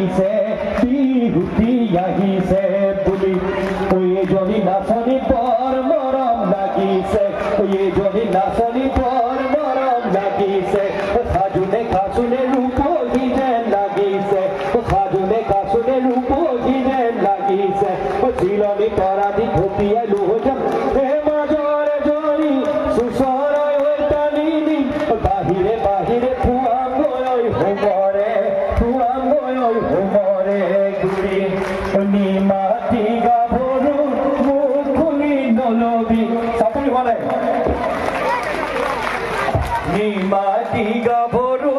লাগিছে বিহুতি আহিছে বুলি এজনী নাচনী বৰ মৰম লাগিছে এজনী নাচনী বৰ মৰম লাগিছে সাজুনে কাচুনে ৰূপহী যেন লাগিছে সাজুনে কাচুনে ৰূপহী যেন লাগিছে চিলনি তৰা দি ঘটিয়াই লোহজাম হে মাজৰ এজনী সুচৰাই হৈ টানি নি বাহিৰে বাহিৰে ফুৱাম গৈ হোমৰে গুৰি নিমাতি গাভৰু মুখ খুলি নলবি চাপৰি হোৱা নাই নিমাতি গাভৰু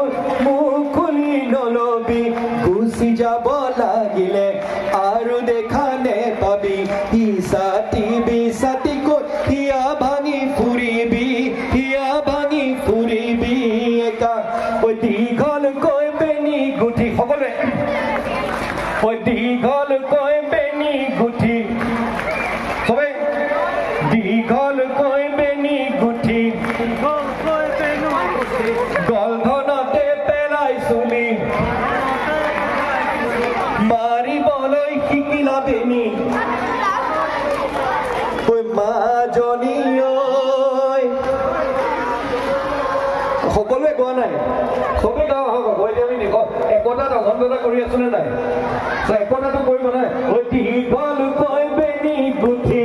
মুখ খুলি নলবি গুচি যাব লাগিলে আৰু দেখা নেপাবি হিচাতি বিচাতি ক'ত হিয়া ভাঙি ফুৰিবি একা দীঘলকৈ বেনি গুঠি সকলোৱে দীঘলকৈ বেনি গুঠি চবেই দীঘলকৈ বেনি গুঠি গলধনতে পেলাই চুলি মাৰিবলৈ শিকিলা বেনি মাজনী সকলোৱে কোৱা নাই চবেই গাঁও আহক আমি একতাত অখণ্ডতা কৰি আছো নে নাই একতাটো কৰিব নাই দীঘলকৈ বেনি গুঠি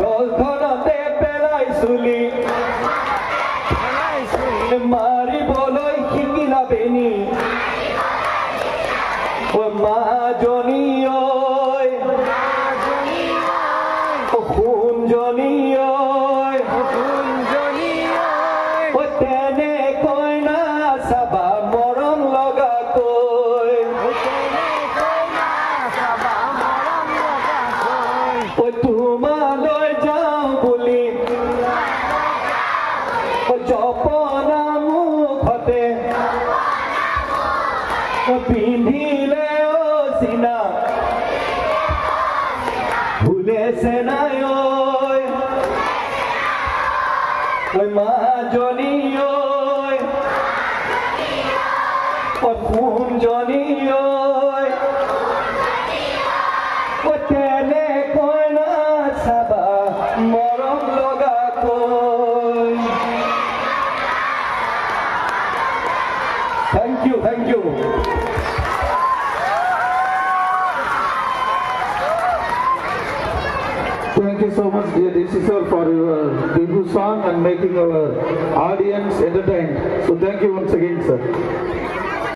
গলধনতে পেলাই চুলি মাৰিবলৈ শিকিলা বেনি মাজনী সোণজনী তেনেকৈ নাচাবা মৰম লগাকৈ তোমালৈ যাওঁ বুলি জপনা মুখতে পিন্ধিলে চিনা ভুলেছে নাই মাজনী সোণজনী তেনেকৈ নাচাবা মৰম লগাকৈ thank you Thank you so much, dear DC sir, for your Bihu song and making our audience entertained. So thank you once again, sir.